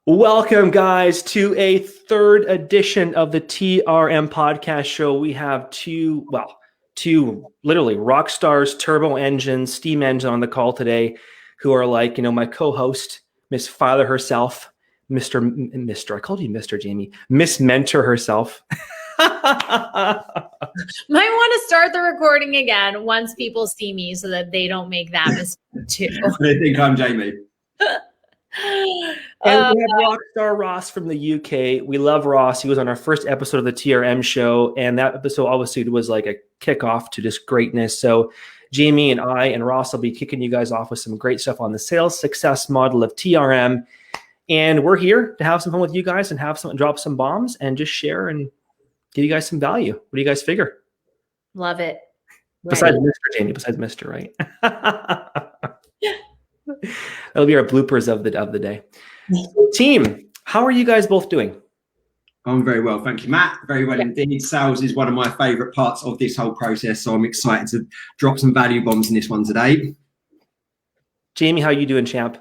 Welcome, guys, to a third edition of the TRM podcast show. We have two literally rock stars, turbo engines, steam engine on the call today, who are like, my co-host, Miss Filer herself, Mr. I called you Mr. Jamie, Miss Mentor herself. Might want to start the recording again once people see me so that they don't make that mistake too. They think I'm Jamie. And we have Rockstar Ross from the UK. We love Ross. He was on our first episode of the TRM show, and that episode obviously was like a kickoff to just greatness. So Jamie and I and Ross will be kicking you guys off with some great stuff on the sales success model of TRM. And we're here to have some fun with you guys and drop some bombs and just share and give you guys some value. What do you guys figure? Love it. Besides Mr. Jamie, besides Mr. Right? That'll be our bloopers of the day. Team, how are you guys both doing? I'm very well, thank you, Matt. Very well indeed. Sales is one of my favorite parts of this whole process, so I'm excited to drop some value bombs in this one today. Jamie, how you doing, champ?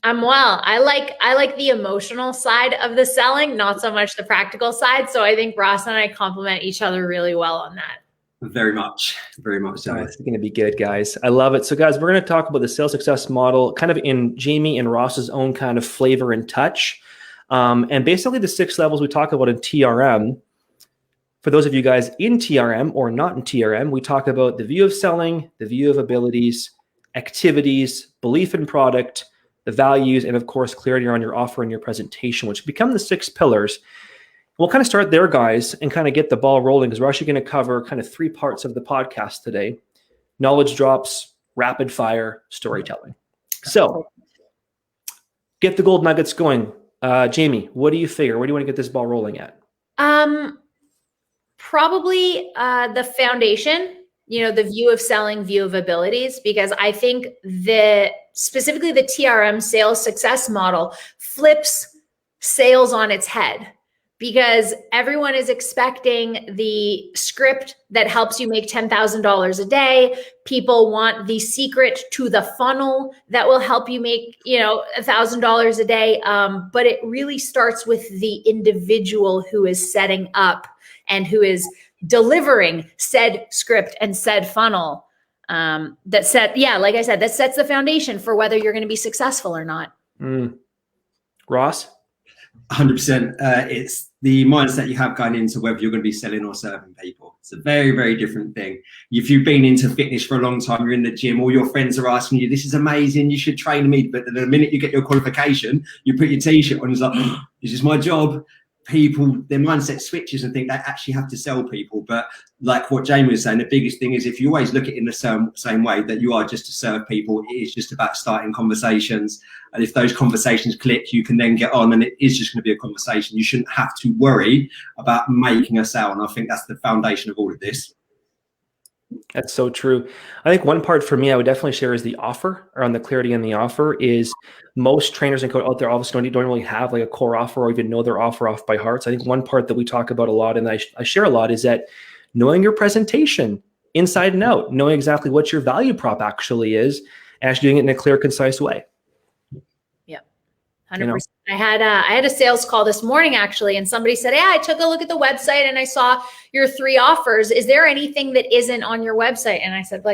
I'm well. I like the emotional side of the selling, not so much the practical side. So I think Ross and I complement each other really well on that. Very much so. It's going to be good, guys. I love it. So, guys, we're going to talk about the sales success model kind of in Jamie and Ross's own kind of flavor and touch. And basically the 6 levels we talk about in TRM. For those of you guys in TRM or not in TRM, we talk about the view of selling, the view of abilities, activities, belief in product, the values, and of course, clarity on your offer and your presentation, which become the 6 pillars. We'll kind of start there, guys, and kind of get the ball rolling because we're actually going to cover kind of 3 parts of the podcast today: knowledge drops, rapid fire, storytelling. So get the gold nuggets going. Jamie, what do you figure? Where do you want to get this ball rolling at? Probably the foundation, the view of selling, view of abilities, because I think specifically the TRM sales success model flips sales on its head. Because everyone is expecting the script that helps you make $10,000 a day. People want the secret to the funnel that will help you make, $1,000 a day. But it really starts with the individual who is setting up and who is delivering said script and said funnel. Like I said, that sets the foundation for whether you're going to be successful or not. Ross? 100%. It's the mindset you have going into whether you're going to be selling or serving people. It's a very, very different thing. If you've been into fitness for a long time, you're in the gym, all your friends are asking you, this is amazing, you should train me. But the minute you get your qualification, you put your t-shirt on, it's like, this is my job. People, their mindset switches and think they actually have to sell people. But like what Jamie was saying, the biggest thing is if you always look at it in the same way that you are just to serve people, it is just about starting conversations. And if those conversations click, you can then get on and it is just going to be a conversation. You shouldn't have to worry about making a sale. And I think that's the foundation of all of this. That's so true. I think one part for me I would definitely share is the offer, or on the clarity in the offer, is most trainers and coaches out there obviously don't really have like a core offer or even know their offer off by heart. So I think one part that we talk about a lot and I share a lot is that knowing your presentation inside and out, knowing exactly what your value prop actually is, and actually doing it in a clear, concise way. Yep. 100%. I had a sales call this morning actually, and somebody said, I took a look at the website and I saw your 3 offers. Is there anything that isn't on your website? And I said,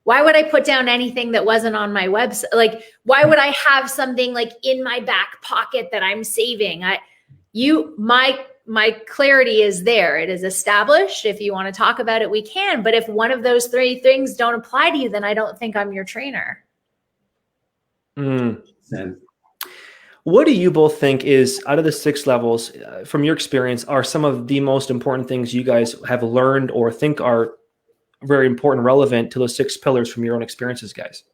why would I put down anything that wasn't on my website? Why would I have something in my back pocket that I'm saving? My clarity is there. It is established. If you want to talk about it, we can. But if one of those 3 things don't apply to you, then I don't think I'm your trainer. What do you both think is, out of the 6 levels, from your experience, are some of the most important things you guys have learned or think are very important, relevant to those 6 pillars from your own experiences, guys?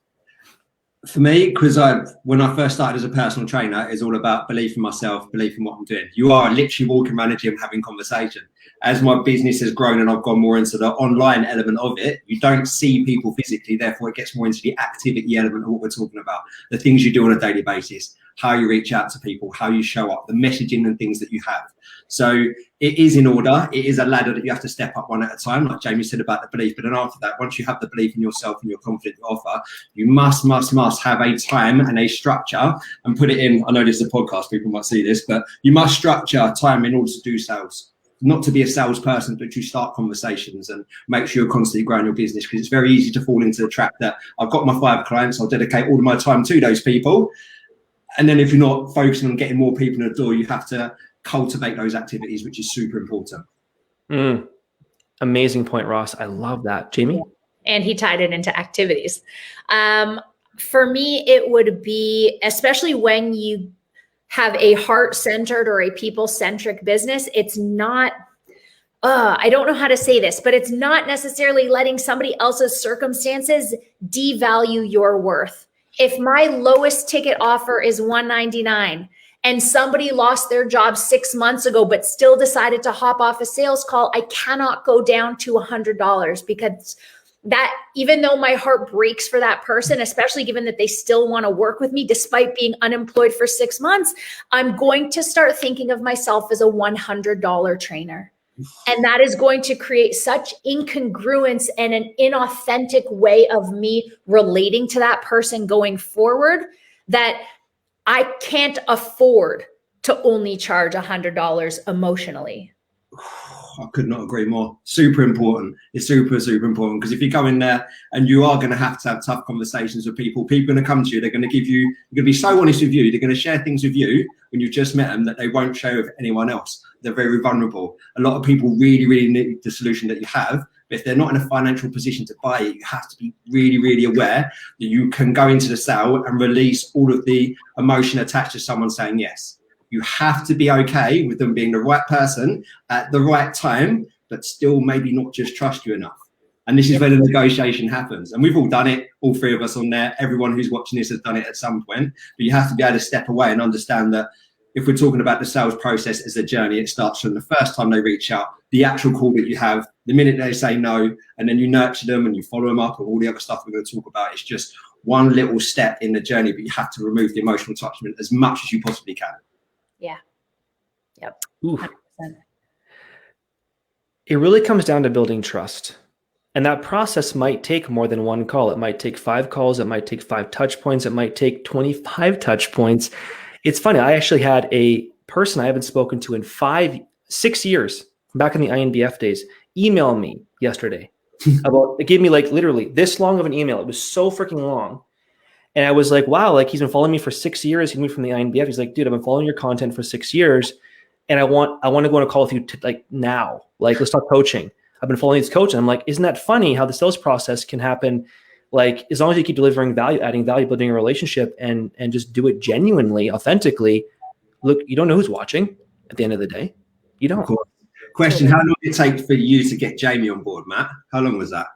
For me, because when I first started as a personal trainer, it's all about belief in myself, belief in what I'm doing. You are literally walking around a gym having conversation. As my business has grown and I've gone more into the online element of it, you don't see people physically, therefore it gets more into the activity element of what we're talking about, the things you do on a daily basis. how you reach out to people, how you show up, the messaging and things that you have. So it is in order. It is a ladder that you have to step up one at a time, like Jamie said about the belief. But then after that, once you have the belief in yourself and you're confident to offer, you must have a time and a structure and put it in. I know this is a podcast, people might see this, but you must structure time in order to do sales. Not to be a salesperson, but to start conversations and make sure you're constantly growing your business, because it's very easy to fall into the trap that I've got my 5 clients, I'll dedicate all of my time to those people. And then if you're not focusing on getting more people in the door, you have to cultivate those activities, which is super important. Amazing point, Ross. I love that. Jamie? And he tied it into activities. For me, it would be, especially when you have a heart-centered or a people-centric business, it's not, I don't know how to say this, but it's not necessarily letting somebody else's circumstances devalue your worth. If my lowest ticket offer is $199 and somebody lost their job 6 months ago, but still decided to hop off a sales call, I cannot go down to $100, because that, even though my heart breaks for that person, especially given that they still want to work with me despite being unemployed for 6 months, I'm going to start thinking of myself as a $100 trainer. And that is going to create such incongruence and an inauthentic way of me relating to that person going forward that I can't afford to only charge $100 emotionally. I could not agree more. Super important. It's super important, because if you go in there and you are going to have tough conversations with people are going to come to you. They're going to give you, they're going to be so honest with you. They're going to share things with you when you've just met them that they won't share with anyone else. They're very vulnerable. A lot of people really need the solution that you have. But if they're not in a financial position to buy it, you have to be really aware that you can go into the sale and release all of the emotion attached to someone saying yes. You have to be okay with them being the right person at the right time, but still maybe not just trust you enough. And this is where the negotiation happens. And we've all done it, all 3 of us on there. Everyone who's watching this has done it at some point. But you have to be able to step away and understand that if we're talking about the sales process as a journey, it starts from the first time they reach out, the actual call that you have, the minute they say no, and then you nurture them and you follow them up, and all the other stuff we're going to talk about. It's just one little step in the journey, but you have to remove the emotional attachment as much as you possibly can. Yeah. Yep. 100%. It really comes down to building trust. And that process might take more than 1 call. It might take 5 calls. It might take 5 touch points. It might take 25 touch points. It's funny. I actually had a person I haven't spoken to in 6 years, back in the INBF days, email me yesterday about, it gave me like literally this long of an email. It was so freaking long. And I was like, wow, like he's been following me for 6 years. He moved from the INBF. He's like, dude, I've been following your content for 6 years. And I want to go on a call with you like now, like let's talk coaching. I've been following this coach. And I'm like, isn't that funny how the sales process can happen? Like, as long as you keep delivering value, adding value, building a relationship, and just do it genuinely, authentically. Look, you don't know who's watching at the end of the day. You don't. Cool. Question, how long did it take for you to get Jamie on board, Matt? How long was that?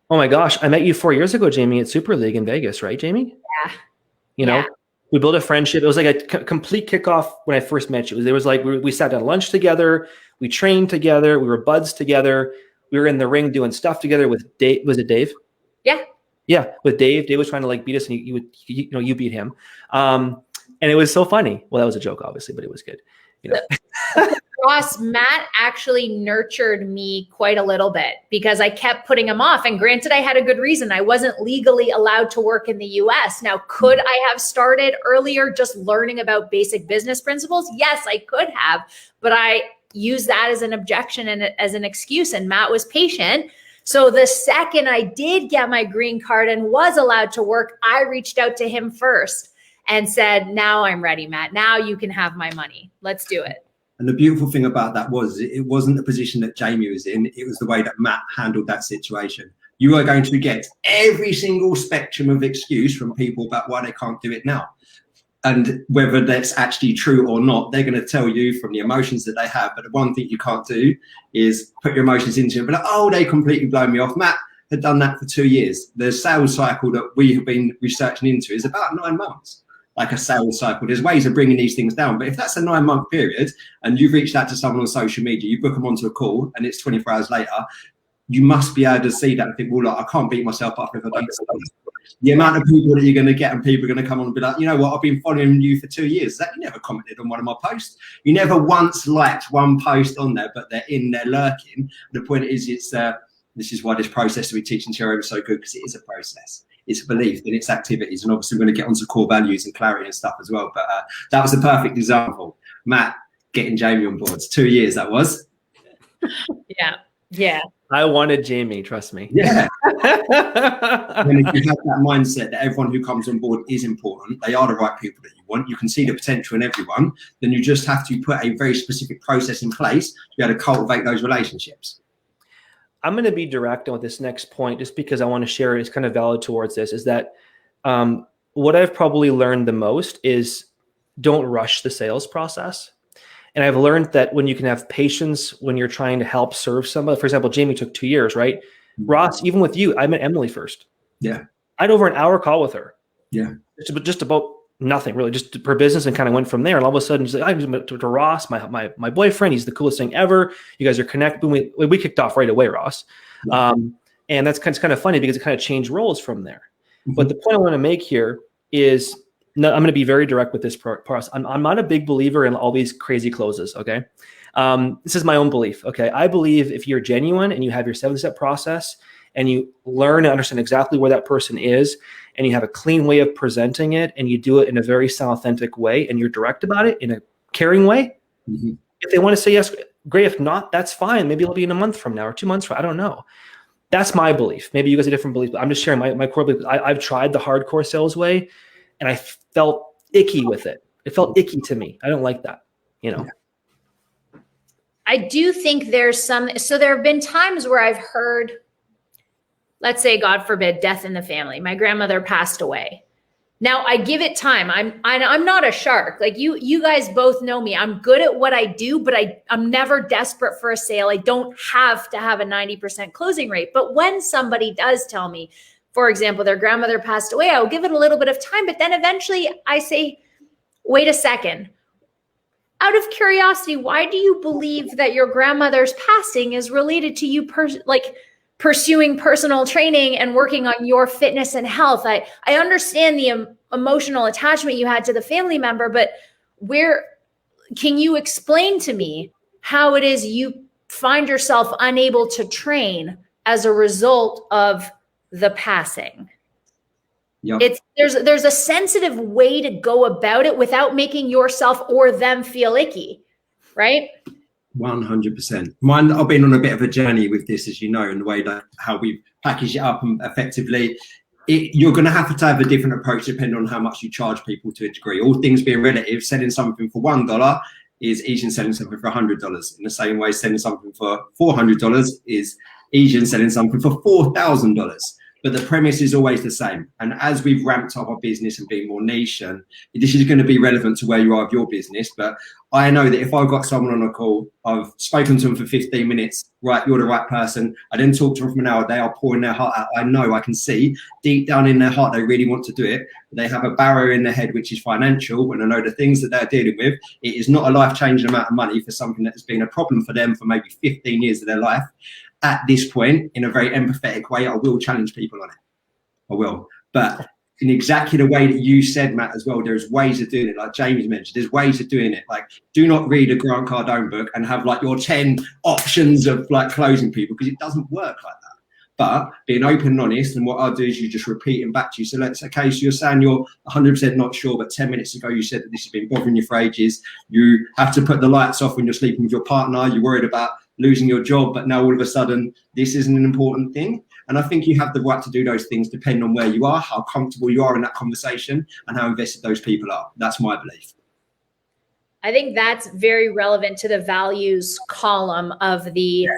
Oh my gosh, I met you 4 years ago, Jamie, at Super League in Vegas, right, Jamie? Yeah. You know, we built a friendship. It was like a complete kickoff when I first met you. There was like, we sat down at lunch together. We trained together. We were buds together. We were in the ring doing stuff together with Dave. Was it Dave? Yeah. Yeah, with Dave. Dave was trying to like beat us, and you beat him. And it was so funny. Well, that was a joke, obviously, but it was good. You know. Ross, Matt actually nurtured me quite a little bit because I kept putting him off. And granted, I had a good reason. I wasn't legally allowed to work in the US. Now, could I have started earlier just learning about basic business principles? Yes, I could have, but I used that as an objection and as an excuse. And Matt was patient. So the second I did get my green card and was allowed to work, I reached out to him first and said, now I'm ready, Matt. Now you can have my money. Let's do it. And the beautiful thing about that was it wasn't the position that Jamie was in. It was the way that Matt handled that situation. You are going to get every single spectrum of excuse from people about why they can't do it now. And whether that's actually true or not, they're going to tell you from the emotions that they have. But the one thing you can't do is put your emotions into it. But like, oh, they completely blow me off. Matt had done that for 2 years. The sales cycle that we have been researching into is about 9 months. Like a sales cycle. There's ways of bringing these things down. But if that's a 9-month period and you've reached out to someone on social media, you book them onto a call and it's 24 hours later, you must be able to see that and think, well, like, I can't beat myself up if I don't. The amount of people that you're going to get, and people are going to come on and be like, you know what, I've been following you for 2 years. That you never commented on one of my posts. You never once liked one post on there, but they're in there lurking. The point is, it's this is why this process that we teach in TRM is so good, because it is a process. It's a belief, and it's activities, and obviously we're going to get onto core values and clarity and stuff as well. But that was a perfect example. Matt getting Jamie on board. It's 2 years that was. Yeah. I wanted Jamie, trust me. Yeah. And if you have that mindset that everyone who comes on board is important, they are the right people that you want, you can see the potential in everyone, then you just have to put a very specific process in place to be able to cultivate those relationships. I'm going to be direct on this next point, just because I want to share it. It's kind of valid towards this, is that what I've probably learned the most is don't rush the sales process. And I've learned that when you can have patience when you're trying to help serve somebody, for example, Jamie took 2 years, right? Ross, even with you, I met Emily first. Yeah. I had over an hour call with her. Yeah. Just about nothing really, just her business, and kind of went from there. And all of a sudden she's like, I'm to Ross, my boyfriend, he's the coolest thing ever. You guys are connected. We kicked off right away, Ross. And that's kind of funny because it kind of changed roles from there. Mm-hmm. But the point I want to make here is, no, I'm going to be very direct with this process. I'm not a big believer in all these crazy closes. Okay. This is my own belief. Okay. I believe if you're genuine and you have your 7-step process and you learn and understand exactly where that person is, and you have a clean way of presenting it, and you do it in a very authentic way, and you're direct about it in a caring way. Mm-hmm. If they want to say yes, great. If not, that's fine. Maybe it'll be in a month from now or 2 months from now. I don't know. That's my belief. Maybe you guys have different beliefs, but I'm just sharing my core belief. I've tried the hardcore sales way, and I felt icky with it. It felt icky to me. I don't like that, you know? I do think there's so there have been times where I've heard, let's say, God forbid, death in the family. My grandmother passed away. Now I give it time. I'm not a shark. Like you guys both know me. I'm good at what I do, but I'm never desperate for a sale. I don't have to have a 90% closing rate. But when somebody does tell me, for example, their grandmother passed away, I'll give it a little bit of time, but then eventually I say, wait a second. Out of curiosity, why do you believe that your grandmother's passing is related to you pursuing personal training and working on your fitness and health? I understand the emotional attachment you had to the family member, but can you explain to me how it is you find yourself unable to train as a result of the passing? Yep. There's a sensitive way to go about it without making yourself or them feel icky, right? 100%. Mine, I've been on a bit of a journey with this, as you know, in the way that how we package it up and effectively. You're going to have a different approach depending on how much you charge people to a degree. All things being relative, selling something for $1 is easier than selling something for $100. In the same way, selling something for $400 is easier than selling something for $4,000. But the premise is always the same. And as we've ramped up our business and being more niche, and this is going to be relevant to where you are with your business. But I know that if I've got someone on a call, I've spoken to them for 15 minutes, right, you're the right person. I then talk to them for an hour, they are pouring their heart out. I know, I can see deep down in their heart, they really want to do it. But they have a barrier in their head, which is financial. When I know the things that they're dealing with, it is not a life-changing amount of money for something that has been a problem for them for maybe 15 years of their life. At this point, in a very empathetic way, I will challenge people on it. I will. But in exactly the way that you said, Matt, as well, there's ways of doing it. Like Jamie's mentioned, there's ways of doing it. Like, do not read a Grant Cardone book and have like your 10 options of like closing people, because it doesn't work like that. But being open and honest, and what I'll do is you just repeat it back to you. So let's say, okay, so you're saying you're 100% not sure, but 10 minutes ago you said that this has been bothering you for ages. You have to put the lights off when you're sleeping with your partner. You're worried about losing your job, but now all of a sudden this isn't an important thing. And I think you have the right to do those things depending on where you are, how comfortable you are in that conversation, and how invested those people are. That's my belief. I think that's very relevant to the values column of the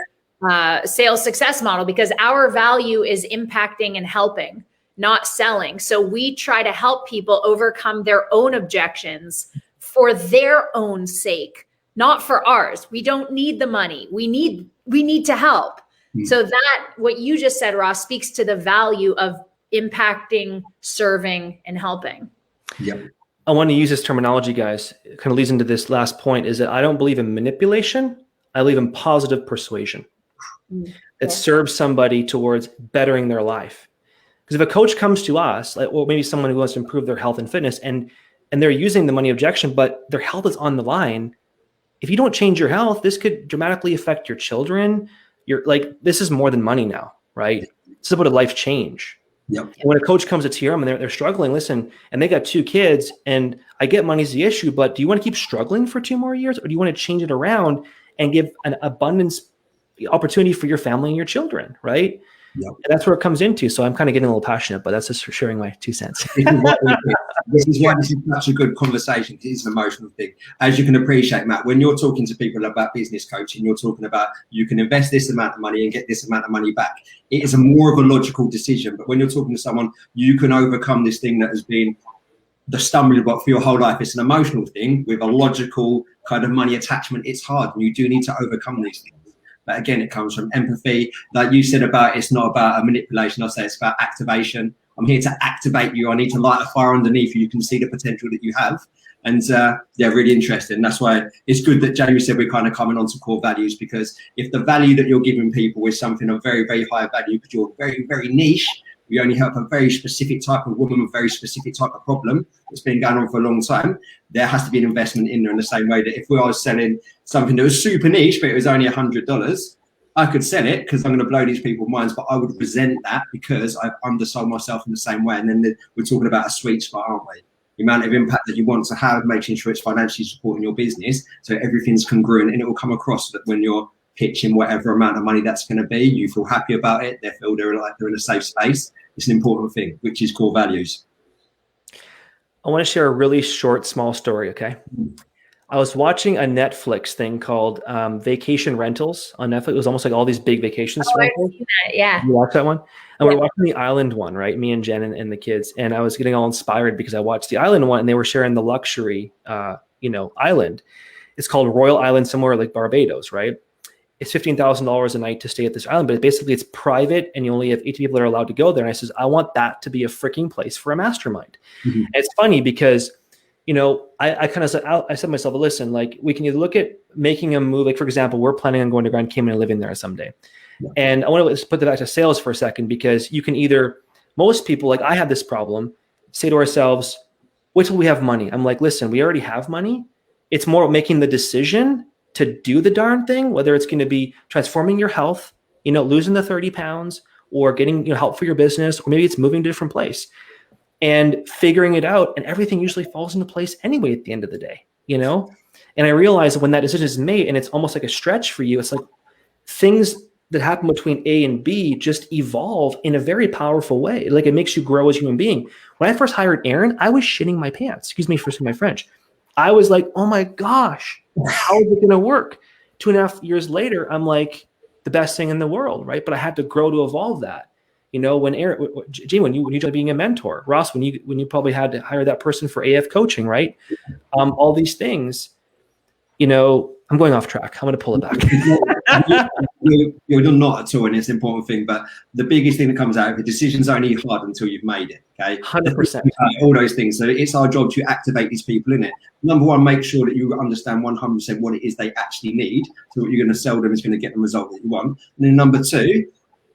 sales success model, because our value is impacting and helping, not selling. So we try to help people overcome their own objections for their own sake, not for ours. We don't need the money. We need to help. So that, what you just said, Ross, speaks to the value of impacting, serving, and helping. Yep. I want to use this terminology, guys. It kind of leads into this last point, is that I don't believe in manipulation. I believe in positive persuasion that serves somebody towards bettering their life. Because if a coach comes to us, like, or maybe someone who wants to improve their health and fitness, and they're using the money objection, but their health is on the line. If you don't change your health, this could dramatically affect your children. You're like, this is more than money now, right? It's about a life change. Yep. And when a coach comes to TRM and they're struggling, listen, and they got 2 kids, and I get money's the issue, but do you want to keep struggling for 2 more years, or do you want to change it around and give an abundance opportunity for your family and your children, right? Yep. And that's where it comes into. So I'm kind of getting a little passionate, but that's just for sharing my 2 cents. This is why this is such a good conversation. It is an emotional thing. As you can appreciate, Matt, when you're talking to people about business coaching, you're talking about you can invest this amount of money and get this amount of money back. It is a more of a logical decision. But when you're talking to someone, you can overcome this thing that has been the stumbling block for your whole life. It's an emotional thing with a logical kind of money attachment. It's hard, and you do need to overcome these things. But again, it comes from empathy. Like you said about, it's not about a manipulation. I say it's about activation. I'm here to activate you. I need to light a fire underneath you. You can see the potential that you have. And yeah, really interesting. That's why it's good that Jamie said we're kind of coming on to core values, because if the value that you're giving people is something of very, very high value, because you're very, very niche, we only help a very specific type of woman with a very specific type of problem that's been going on for a long time, there has to be an investment in there, in the same way that if we are selling something that was super niche, but it was only $100, I could sell it because I'm going to blow these people's minds, but I would resent that because I've undersold myself in the same way. And then we're talking about a sweet spot, aren't we? The amount of impact that you want to have, making sure it's financially supporting your business, so everything's congruent, and it will come across that when you're pitching whatever amount of money that's going to be, you feel happy about it, they feel they're like they're in a safe space. It's an important thing, which is core values. I want to share a really short, small story, okay? I was watching a Netflix thing called Vacation Rentals on Netflix. It was almost like all these big vacations. Oh, I've seen that, yeah. You watched that one? And we're watching the Island one, right? Me and Jen and the kids. And I was getting all inspired because I watched the Island one, and they were sharing the luxury, island. It's called Royal Island, somewhere like Barbados, right? It's $15,000 a night to stay at this island, but basically it's private, and you only have 80 people that are allowed to go there. And I says, I want that to be a freaking place for a mastermind. Mm-hmm. And it's funny because, I kind of said, I said to myself, listen, like, we can either look at making a move. Like, for example, we're planning on going to Grand Cayman and living there someday. Yeah. And I want to put that back to sales for a second, because you can either, most people, like I have this problem, say to ourselves, wait till we have money. I'm like, listen, we already have money. It's more making the decision to do the darn thing, whether it's going to be transforming your health, losing the 30 pounds, or getting help for your business, or maybe it's moving to a different place and figuring it out. And everything usually falls into place anyway at the end of the day, And I realize that when that decision is made and it's almost like a stretch for you, it's like things that happen between A and B just evolve in a very powerful way. Like, it makes you grow as a human being. When I first hired Aaron, I was shitting my pants. Excuse me for saying my French. I was like, oh my gosh, how is it going to work? 2.5 years later, I'm like, the best thing in the world, right? But I had to grow to evolve that. When Aaron, Gene, when you started being a mentor, Ross, when you probably had to hire that person for AF coaching, right? All these things, I'm going off track. I'm going to pull it back. You're not at all, and it's an important thing. But the biggest thing that comes out of it, decision's only hard until you've made it. Okay, 100%. All those things. So it's our job to activate these people in it. Number one, make sure that you understand 100% what it is they actually need. So what you're going to sell them is going to get the result that you want. And then number two,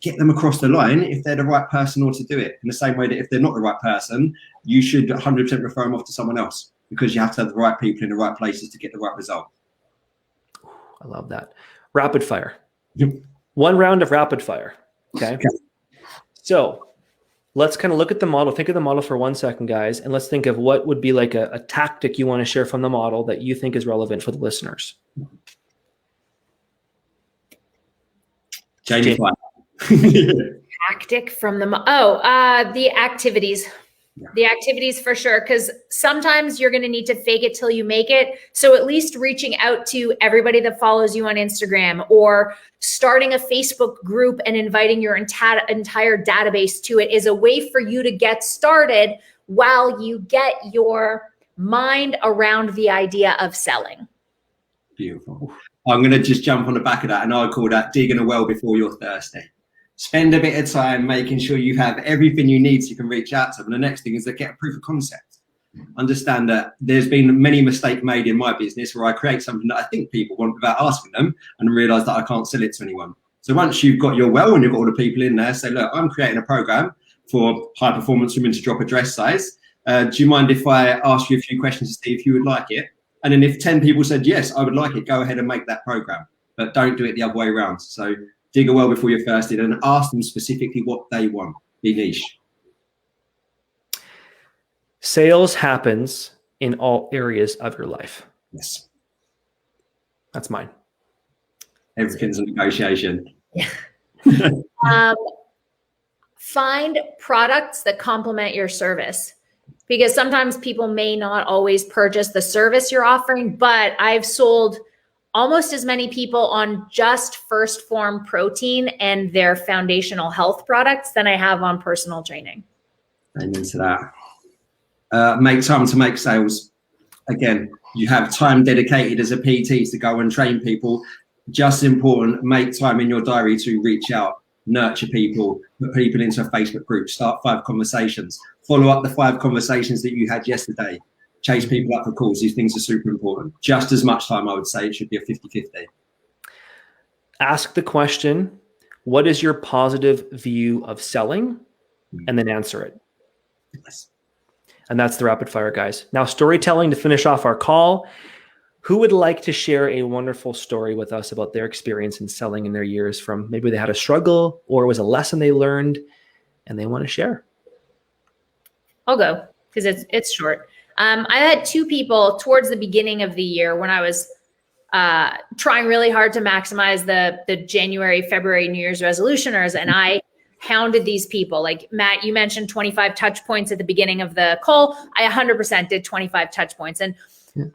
get them across the line if they're the right person or to do it. In the same way that if they're not the right person, you should 100% refer them off to someone else, because you have to have the right people in the right places to get the right result. I love that. Rapid fire. Yep. One round of rapid fire. Okay. So let's kind of look at the model. Think of the model for 1 second, guys. And let's think of what would be like a tactic you want to share from the model that you think is relevant for the listeners. Jamie. Tactic from the the activities. Yeah. The activities for sure, because sometimes you're going to need to fake it till you make it. So at least reaching out to everybody that follows you on Instagram, or starting a Facebook group and inviting your entire database to it, is a way for you to get started while you get your mind around the idea of selling. Beautiful. I'm going to just jump on the back of that, and I call that digging a well before you're thirsty. Spend a bit of time making sure you have everything you need so you can reach out to them. And the next thing is to get a proof of concept. Understand that there's been many mistakes made in my business where I create something that I think people want without asking them, and realize that I can't sell it to anyone. So once you've got your well and you've got all the people in there, say, look, I'm creating a program for high performance women to drop a dress size. Do you mind if I ask you a few questions to see if you would like it? And then if 10 people said, yes, I would like it, go ahead and make that program. But don't do it the other way around. So dig a well before you're thirsty and ask them specifically what they want. Be niche. Sales happens in all areas of your life. Yes. That's mine. Everything's a negotiation. Yeah. Find products that complement your service, because sometimes people may not always purchase the service you're offering, but I've sold almost as many people on just First Form protein and their foundational health products than I have on personal training. Amen to that. Make time to make sales. Again, you have time dedicated as a PT to go and train people. Just important, make time in your diary to reach out, nurture people, put people into a Facebook group, start 5 conversations, follow up the 5 conversations that you had yesterday, chase people up for calls. These things are super important. Just as much time, I would say it should be a 50-50. Ask the question, what is your positive view of selling? And then answer it. Yes. And that's the rapid fire, guys. Now, storytelling to finish off our call. Who would like to share a wonderful story with us about their experience in selling in their years, from maybe they had a struggle or it was a lesson they learned and they want to share? I'll go because it's short. I had 2 people towards the beginning of the year when I was trying really hard to maximize the January, February New Year's resolutioners, and I hounded these people. Like Matt, you mentioned 25 touch points at the beginning of the call. I 100% did 25 touch points. And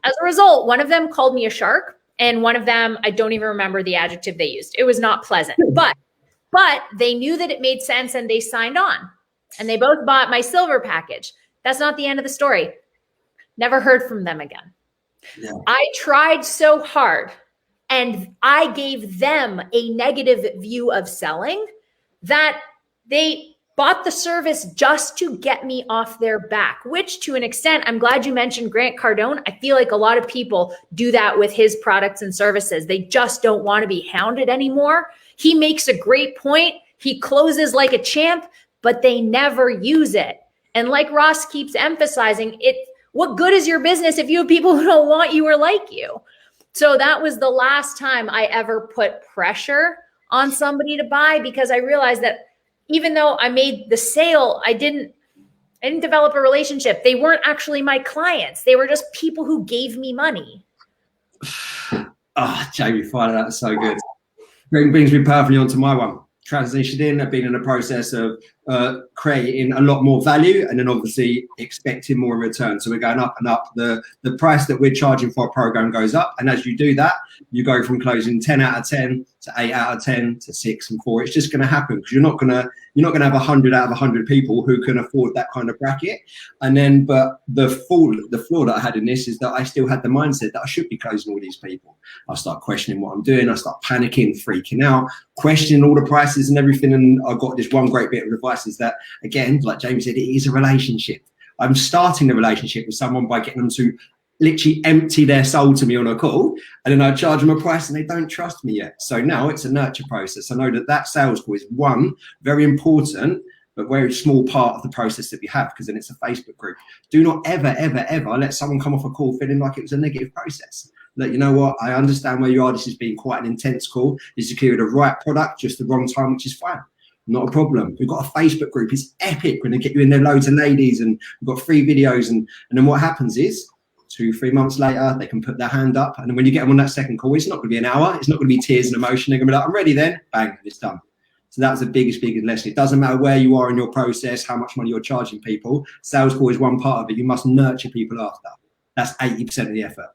as a result, one of them called me a shark, and one of them, I don't even remember the adjective they used. It was not pleasant, but they knew that it made sense and they signed on, and they both bought my silver package. That's not the end of the story. Never heard from them again. Yeah. I tried so hard and I gave them a negative view of selling that they bought the service just to get me off their back, which to an extent, I'm glad you mentioned Grant Cardone. I feel like a lot of people do that with his products and services. They just don't want to be hounded anymore. He makes a great point. He closes like a champ, but they never use it. And like Ross keeps emphasizing, what good is your business if you have people who don't want you or like you? So that was the last time I ever put pressure on somebody to buy, because I realized that even though I made the sale, I didn't develop a relationship. They weren't actually my clients. They were just people who gave me money. Jaime Filer, that's so good. Brings me perfectly onto my one. Transitioning, I've been in a process of creating a lot more value and then obviously expecting more in return. So we're going up and up. The price that we're charging for a program goes up. And as you do that, you go from closing 10 out of 10 to 8 out of 10 to 6 and 4. It's just going to happen because you're not going to have 100 out of 100 people who can afford that kind of bracket. And then, but the flaw that I had in this is that I still had the mindset that I should be closing all these people. I start questioning what I'm doing. I start panicking, freaking out, questioning all the prices and everything. And I got this one great bit of advice is that, again, like James said, it is a relationship. I'm starting the relationship with someone by getting them to literally empty their soul to me on a call, and then I charge them a price and they don't trust me yet. So now it's a nurture process. I know that sales call is one very important but very small part of the process that we have, because then it's a Facebook group. Do not ever, ever, ever let someone come off a call feeling like it was a negative process. Like, you know what, I understand where you are. This has been quite an intense call. You secured the right product, just the wrong time, which is fine. Not a problem. We've got a Facebook group. It's epic. We're going to get you in there, loads of ladies, and we've got free videos. And then what happens is 2-3 months later, they can put their hand up. And then when you get them on that second call, it's not going to be an hour. It's not going to be tears and emotion. They're going to be like, I'm ready then. Bang, it's done. So that's the biggest lesson. It doesn't matter where you are in your process, how much money you're charging people. Sales call is one part of it. You must nurture people after. That's 80% of the effort.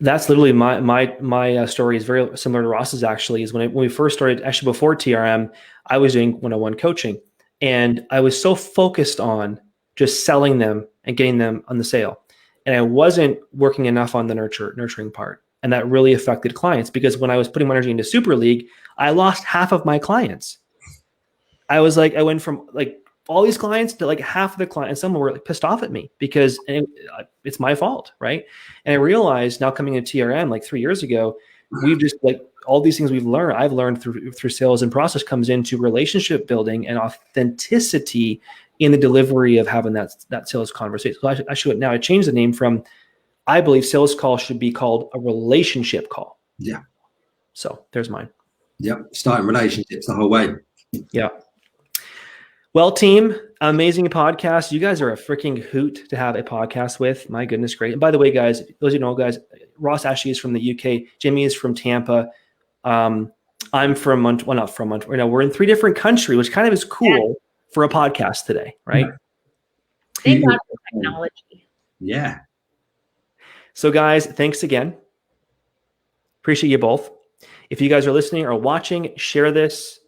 That's literally my story is very similar to Ross's actually. Is when we first started, actually before TRM, I was doing one-on-one coaching, and I was so focused on just selling them and getting them on the sale. And I wasn't working enough on the nurturing part. And that really affected clients, because when I was putting my energy into Super League, I lost half of my clients. I went from like all these clients to like half of the clients. Some were like pissed off at me because it's my fault, right? And I realized now coming into TRM like 3 years ago, we've just like all these things I've learned through sales and process comes into relationship building and authenticity in the delivery of having that sales conversation. So I changed the name from, I believe sales call should be called a relationship call. Yeah. So there's mine. Yep. Starting relationships the whole way. Yeah. Well, team, amazing podcast. You guys are a freaking hoot to have a podcast with. My goodness, great. And by the way, guys, those you know, guys, Ross actually is from the UK. Jimmy is from Tampa. I'm from Montreal. Well, not from Montreal. No, we're in 3 different countries, which kind of is cool for a podcast today, right? Thank God for technology. Yeah. So, guys, thanks again. Appreciate you both. If you guys are listening or watching, share this.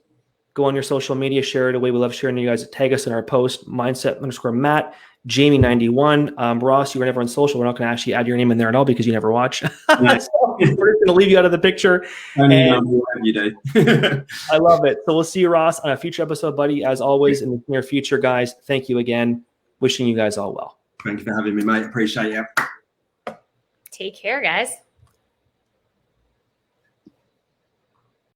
Go on your social media, share it away. We love sharing you guys. Tag us in our post, mindset_Matt, Jamie91. Ross, you were never on social. We're not going to actually add your name in there at all because you never watch. Nice. So we're going to leave you out of the picture. You do. I love it. So we'll see you, Ross, on a future episode, buddy. As always, in the near future, guys. Thank you again. Wishing you guys all well. Thank you for having me, mate. Appreciate you. Take care, guys.